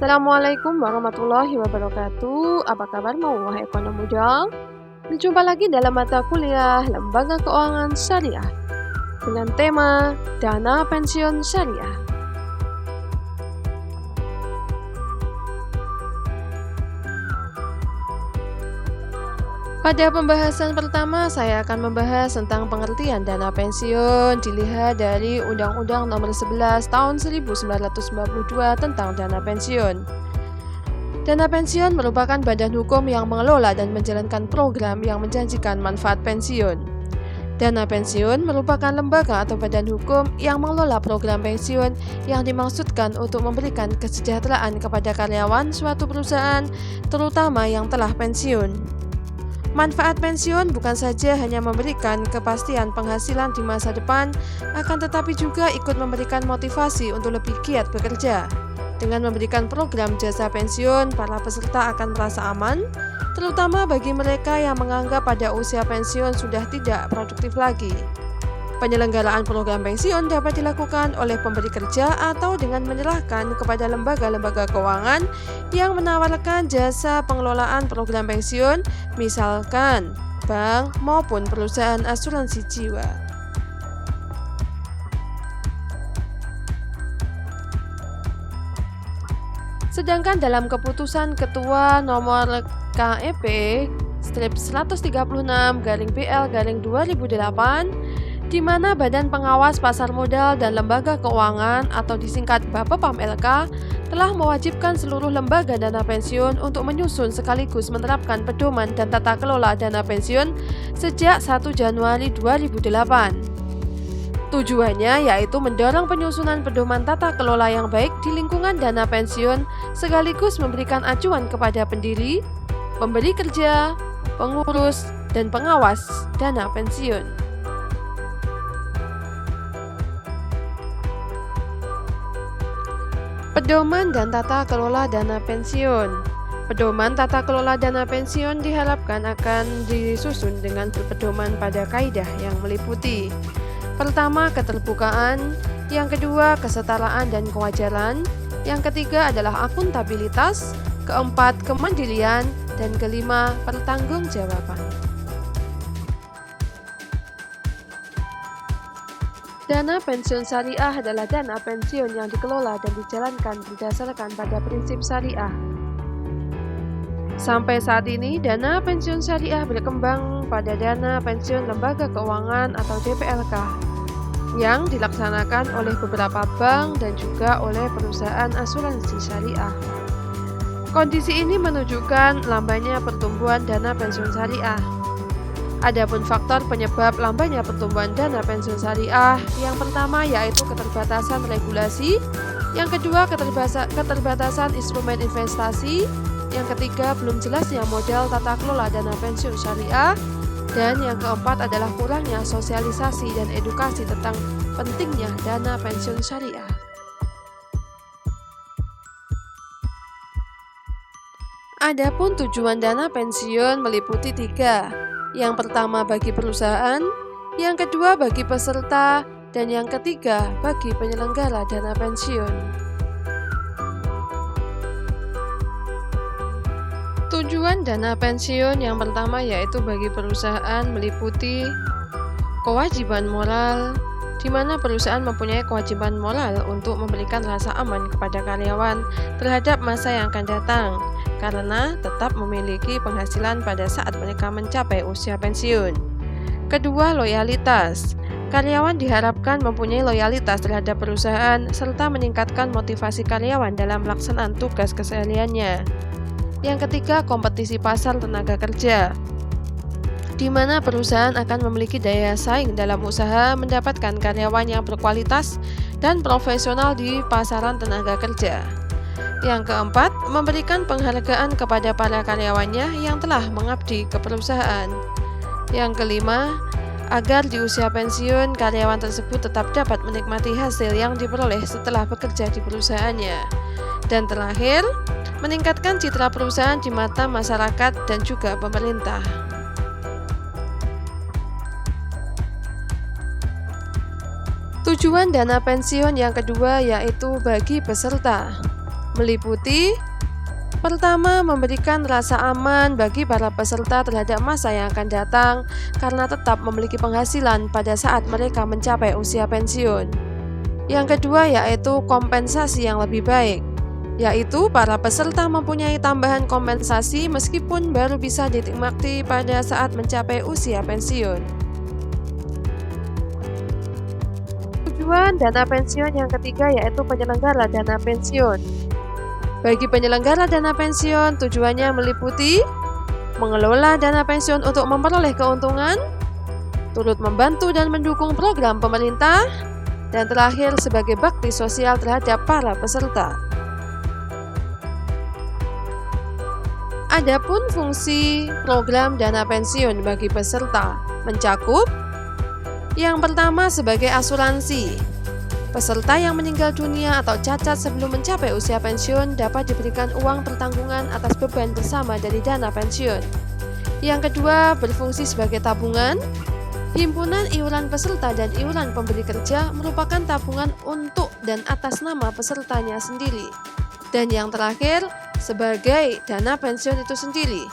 Assalamualaikum warahmatullahi wabarakatuh. Apa kabarmu wahai ekonom muda? Berjumpa lagi dalam mata kuliah Lembaga Keuangan Syariah dengan tema Dana Pensiun Syariah. Pada pembahasan pertama, saya akan membahas tentang pengertian dana pensiun dilihat dari Undang-Undang Nomor 11 Tahun 1992 tentang dana pensiun. Dana pensiun merupakan badan hukum yang mengelola dan menjalankan program yang menjanjikan manfaat pensiun. Dana pensiun merupakan lembaga atau badan hukum yang mengelola program pensiun yang dimaksudkan untuk memberikan kesejahteraan kepada karyawan suatu perusahaan, terutama yang telah pensiun. Manfaat pensiun bukan saja hanya memberikan kepastian penghasilan di masa depan, akan tetapi juga ikut memberikan motivasi untuk lebih giat bekerja. Dengan memberikan program jasa pensiun, para peserta akan merasa aman, terutama bagi mereka yang menganggap pada usia pensiun sudah tidak produktif lagi. Penyelenggaraan program pensiun dapat dilakukan oleh pemberi kerja atau dengan menyerahkan kepada lembaga-lembaga keuangan yang menawarkan jasa pengelolaan program pensiun, misalkan bank maupun perusahaan asuransi jiwa. Sedangkan dalam keputusan Ketua Nomor KEP strip 136/BL/2008 di mana Badan Pengawas Pasar Modal dan Lembaga Keuangan atau disingkat Bapepam LK telah mewajibkan seluruh lembaga dana pensiun untuk menyusun sekaligus menerapkan pedoman dan tata kelola dana pensiun sejak 1 Januari 2008. Tujuannya yaitu mendorong penyusunan pedoman tata kelola yang baik di lingkungan dana pensiun sekaligus memberikan acuan kepada pendiri, pemberi kerja, pengurus, dan pengawas dana pensiun. Pedoman dan tata kelola dana pensiun. Pedoman tata kelola dana pensiun diharapkan akan disusun dengan berpedoman pada kaidah yang meliputi: pertama, keterbukaan; yang kedua, kesetaraan dan kewajaran; yang ketiga adalah akuntabilitas; keempat, kemandirian; dan kelima, pertanggungjawaban. Dana pensiun syariah adalah dana pensiun yang dikelola dan dijalankan berdasarkan pada prinsip syariah. Sampai saat ini, dana pensiun syariah berkembang pada dana pensiun lembaga keuangan atau DPLK yang dilaksanakan oleh beberapa bank dan juga oleh perusahaan asuransi syariah. Kondisi ini menunjukkan lambannya pertumbuhan dana pensiun syariah. Adapun faktor penyebab lambannya pertumbuhan dana pensiun syariah, yang pertama yaitu keterbatasan regulasi, yang kedua keterbatasan instrumen investasi, yang ketiga belum jelasnya model tata kelola dana pensiun syariah, dan yang keempat adalah kurangnya sosialisasi dan edukasi tentang pentingnya dana pensiun syariah. Adapun tujuan dana pensiun meliputi 3. Yang pertama bagi perusahaan, yang kedua bagi peserta, dan yang ketiga bagi penyelenggara dana pensiun. Tujuan dana pensiun yang pertama yaitu bagi perusahaan meliputi kewajiban moral, di mana perusahaan mempunyai kewajiban moral untuk memberikan rasa aman kepada karyawan terhadap masa yang akan datang, karena tetap memiliki penghasilan pada saat mereka mencapai usia pensiun. Kedua, loyalitas. Karyawan diharapkan mempunyai loyalitas terhadap perusahaan serta meningkatkan motivasi karyawan dalam pelaksanaan tugas kesehariannya. Yang ketiga, kompetisi pasar tenaga kerja, di mana perusahaan akan memiliki daya saing dalam usaha mendapatkan karyawan yang berkualitas dan profesional di pasaran tenaga kerja. Yang keempat, memberikan penghargaan kepada para karyawannya yang telah mengabdi ke perusahaan. Yang kelima, agar di usia pensiun karyawan tersebut tetap dapat menikmati hasil yang diperoleh setelah bekerja di perusahaannya. Dan terakhir, meningkatkan citra perusahaan di mata masyarakat dan juga pemerintah. Tujuan dana pensiun yang kedua yaitu bagi peserta. meliputi: pertama, memberikan rasa aman bagi para peserta terhadap masa yang akan datang karena tetap memiliki penghasilan pada saat mereka mencapai usia pensiun. Yang kedua yaitu kompensasi yang lebih baik, yaitu para peserta mempunyai tambahan kompensasi meskipun baru bisa dinikmati pada saat mencapai usia pensiun. Tujuan dana pensiun yang ketiga yaitu penyelenggara dana pensiun. Bagi penyelenggara dana pensiun, tujuannya meliputi mengelola dana pensiun untuk memperoleh keuntungan, turut membantu dan mendukung program pemerintah, dan terakhir sebagai bakti sosial terhadap para peserta. Adapun fungsi program dana pensiun bagi peserta mencakup: yang pertama sebagai asuransi. Peserta yang meninggal dunia atau cacat sebelum mencapai usia pensiun dapat diberikan uang pertanggungan atas beban bersama dari dana pensiun. Yang kedua, berfungsi sebagai tabungan. Himpunan iuran peserta dan iuran pemberi kerja merupakan tabungan untuk dan atas nama pesertanya sendiri. Dan yang terakhir, sebagai dana pensiun itu sendiri,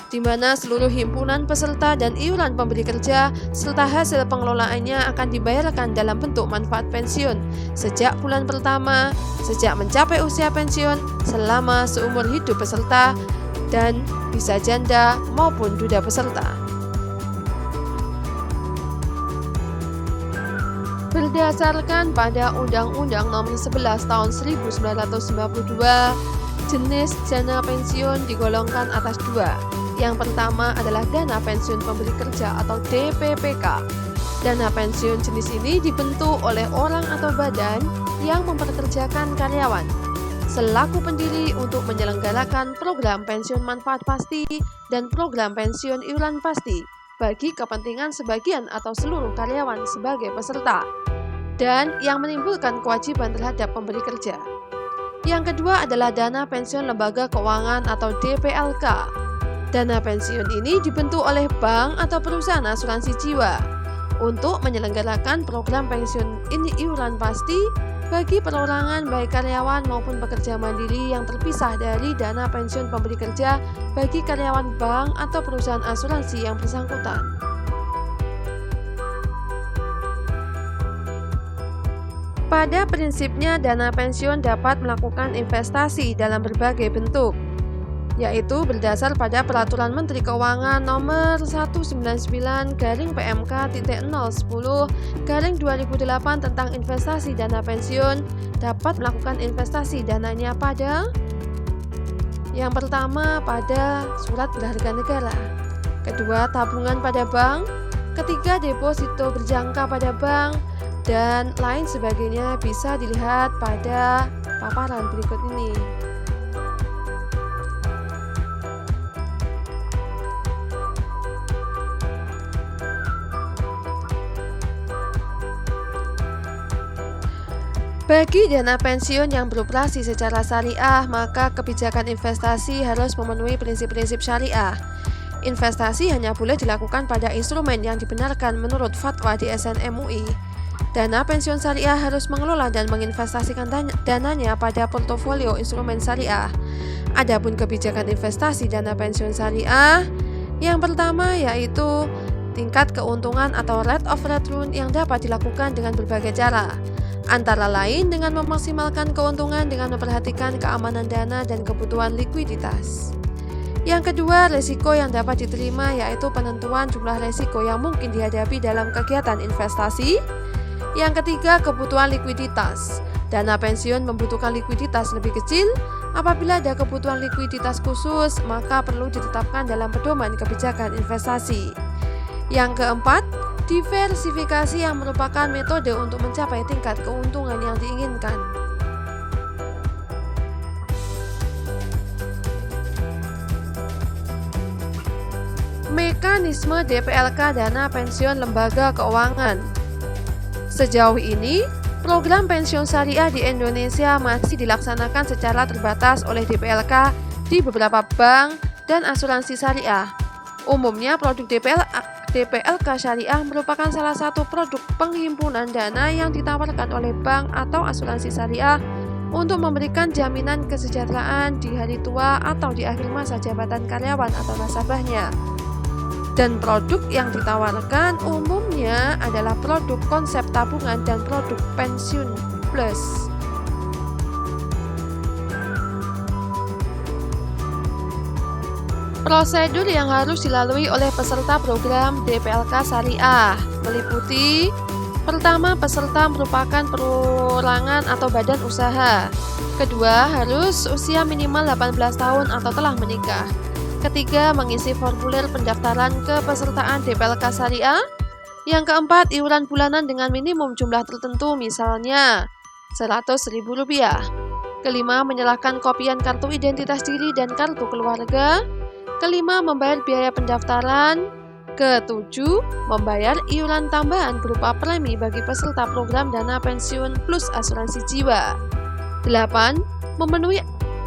di mana seluruh himpunan peserta dan iuran pemberi kerja serta hasil pengelolaannya akan dibayarkan dalam bentuk manfaat pensiun sejak bulan pertama, sejak mencapai usia pensiun, selama seumur hidup peserta, dan bisa janda maupun duda peserta. Berdasarkan pada Undang-Undang Nomor 11 Tahun 1992, jenis dana pensiun digolongkan atas dua. Yang pertama adalah dana pensiun pemberi kerja atau DPPK. Dana pensiun jenis ini dibentuk oleh orang atau badan yang mempekerjakan karyawan selaku pendiri untuk menyelenggarakan program pensiun manfaat pasti dan program pensiun iuran pasti bagi kepentingan sebagian atau seluruh karyawan sebagai peserta, dan yang menimbulkan kewajiban terhadap pemberi kerja. Yang kedua adalah dana pensiun lembaga keuangan atau DPLK. Dana pensiun ini dibentuk oleh bank atau perusahaan asuransi jiwa untuk menyelenggarakan program pensiun ini iuran pasti bagi perorangan baik karyawan maupun pekerja mandiri yang terpisah dari dana pensiun pemberi kerja bagi karyawan bank atau perusahaan asuransi yang bersangkutan. Pada prinsipnya, dana pensiun dapat melakukan investasi dalam berbagai bentuk, yaitu berdasar pada Peraturan Menteri Keuangan Nomor 199-PMK.010/2008 tentang investasi dana pensiun, dapat melakukan investasi dananya pada: yang pertama pada surat berharga negara, kedua tabungan pada bank, ketiga deposito berjangka pada bank, dan lain sebagainya bisa dilihat pada paparan berikut ini. Bagi dana pensiun yang beroperasi secara syariah, maka kebijakan investasi harus memenuhi prinsip-prinsip syariah. Investasi hanya boleh dilakukan pada instrumen yang dibenarkan menurut fatwa DSN MUI. Dana pensiun syariah harus mengelola dan menginvestasikan dananya pada portofolio instrumen syariah. Adapun kebijakan investasi dana pensiun syariah, yang pertama yaitu tingkat keuntungan atau rate of return yang dapat dilakukan dengan berbagai cara, antara lain dengan memaksimalkan keuntungan dengan memperhatikan keamanan dana dan kebutuhan likuiditas. Yang kedua, risiko yang dapat diterima yaitu penentuan jumlah risiko yang mungkin dihadapi dalam kegiatan investasi. Yang ketiga, kebutuhan likuiditas. Dana pensiun membutuhkan likuiditas lebih kecil. Apabila ada kebutuhan likuiditas khusus, maka perlu ditetapkan dalam pedoman kebijakan investasi. Yang keempat, diversifikasi yang merupakan metode untuk mencapai tingkat keuntungan yang diinginkan. Mekanisme DPLK dana pensiun lembaga keuangan. Sejauh ini, program pensiun syariah di Indonesia masih dilaksanakan secara terbatas oleh DPLK di beberapa bank dan asuransi syariah. Umumnya produk DPLK syariah merupakan salah satu produk penghimpunan dana yang ditawarkan oleh bank atau asuransi syariah untuk memberikan jaminan kesejahteraan di hari tua atau di akhir masa jabatan karyawan atau nasabahnya. Dan produk yang ditawarkan umumnya adalah produk konsep tabungan dan produk pensiun plus. Prosedur yang harus dilalui oleh peserta program DPLK Syariah meliputi: pertama, peserta merupakan perorangan atau badan usaha. Kedua, harus usia minimal 18 tahun atau telah menikah. Ketiga, mengisi formulir pendaftaran kepesertaan DPLK Syariah. Yang keempat, iuran bulanan dengan minimum jumlah tertentu, misalnya Rp100.000. Kelima, menyerahkan kopian kartu identitas diri dan kartu keluarga. Kelima, membayar biaya pendaftaran. Ketujuh, membayar iuran tambahan berupa premi bagi peserta program dana pensiun plus asuransi jiwa. 8. Memenuhi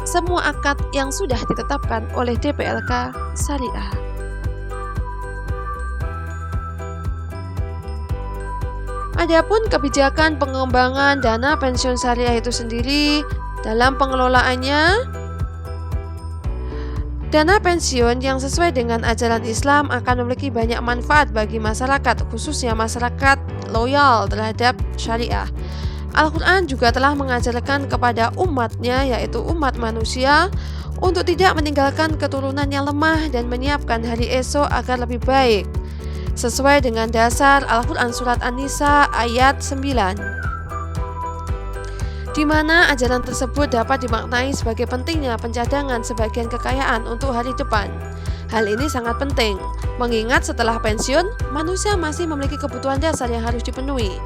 semua akad yang sudah ditetapkan oleh DPLK Syariah. Adapun kebijakan pengembangan dana pensiun syariah itu sendiri, dalam pengelolaannya, dana pensiun yang sesuai dengan ajaran Islam akan memiliki banyak manfaat bagi masyarakat, khususnya masyarakat loyal terhadap syariah. Al-Quran juga telah mengajarkan kepada umatnya, yaitu umat manusia, untuk tidak meninggalkan keturunan yang lemah dan menyiapkan hari esok agar lebih baik, sesuai dengan dasar Al-Quran Surat An-Nisa ayat 9. Di mana ajaran tersebut dapat dimaknai sebagai pentingnya pencadangan sebagian kekayaan untuk hari depan. Hal ini sangat penting, mengingat setelah pensiun, manusia masih memiliki kebutuhan dasar yang harus dipenuhi.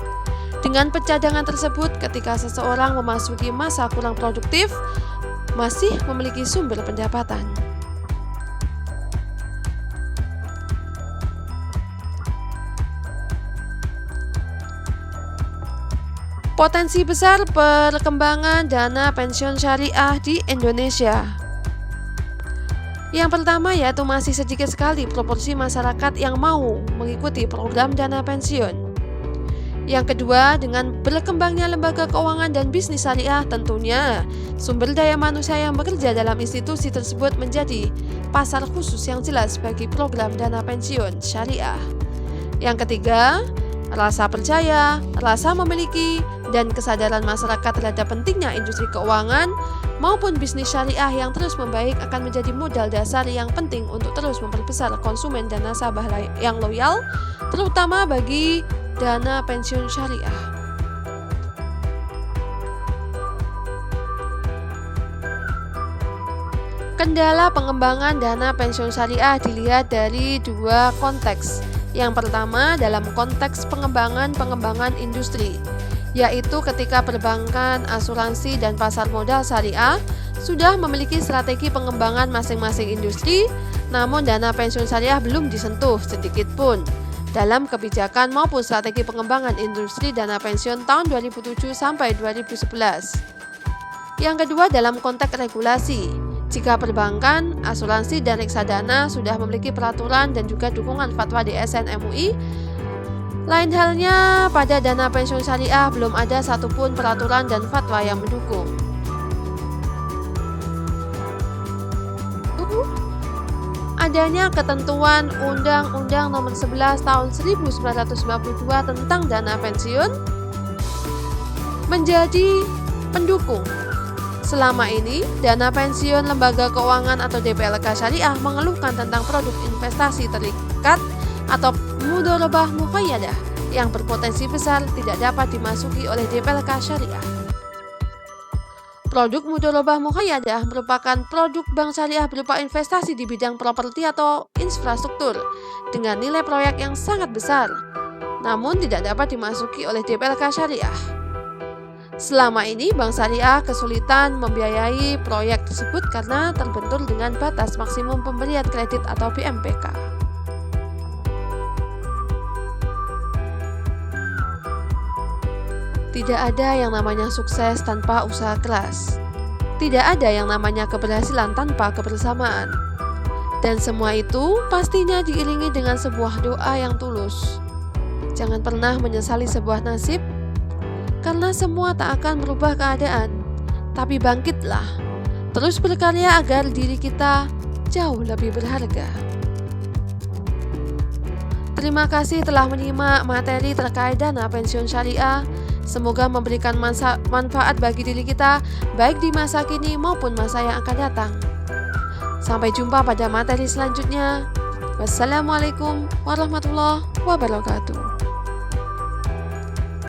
Dengan pencadangan tersebut, ketika seseorang memasuki masa kurang produktif, masih memiliki sumber pendapatan. Potensi besar perkembangan dana pensiun syariah di Indonesia. Yang pertama yaitu masih sedikit sekali proporsi masyarakat yang mau mengikuti program dana pensiun. Yang kedua, dengan berkembangnya lembaga keuangan dan bisnis syariah, tentunya sumber daya manusia yang bekerja dalam institusi tersebut menjadi pasar khusus yang jelas bagi program dana pensiun syariah. Yang ketiga, rasa percaya, rasa memiliki, dan kesadaran masyarakat terhadap pentingnya industri keuangan maupun bisnis syariah yang terus membaik akan menjadi modal dasar yang penting untuk terus memperbesar konsumen dan nasabah yang loyal, terutama bagi dana pensiun syariah. Kendala pengembangan dana pensiun syariah dilihat dari dua konteks. Yang pertama dalam konteks pengembangan industri, yaitu ketika perbankan, asuransi, dan pasar modal syariah sudah memiliki strategi pengembangan masing-masing industri, namun dana pensiun syariah belum disentuh sedikit pun dalam kebijakan maupun strategi pengembangan industri dana pensiun tahun 2007 sampai 2011. Yang kedua dalam konteks regulasi, jika perbankan, asuransi, dan reksadana sudah memiliki peraturan dan juga dukungan fatwa DSN MUI, lain halnya pada dana pensiun syariah belum ada satupun peraturan dan fatwa yang mendukung. Adanya ketentuan Undang-Undang Nomor 11 Tahun 1992 tentang dana pensiun menjadi pendukung. Selama ini, dana pensiun lembaga keuangan atau DPLK Syariah mengeluhkan tentang produk investasi terikat atau mudharabah muqayyadah yang berpotensi besar tidak dapat dimasuki oleh DPLK Syariah. Produk mudharabah muqayyadah merupakan produk bank syariah berupa investasi di bidang properti atau infrastruktur dengan nilai proyek yang sangat besar, namun tidak dapat dimasuki oleh DPLK Syariah. Selama ini, bank syariah kesulitan membiayai proyek tersebut karena terbentur dengan batas maksimum pemberian kredit atau BMPK. Tidak ada yang namanya sukses tanpa usaha keras. Tidak ada yang namanya keberhasilan tanpa kebersamaan. Dan semua itu pastinya diiringi dengan sebuah doa yang tulus. Jangan pernah menyesali sebuah nasib, karena semua tak akan merubah keadaan. Tapi bangkitlah, terus berkarya agar diri kita jauh lebih berharga. Terima kasih telah menyimak materi terkait dana pensiun syariah. Semoga memberikan manfaat bagi diri kita, baik di masa kini maupun masa yang akan datang. Sampai jumpa pada materi selanjutnya. Wassalamualaikum warahmatullahi wabarakatuh.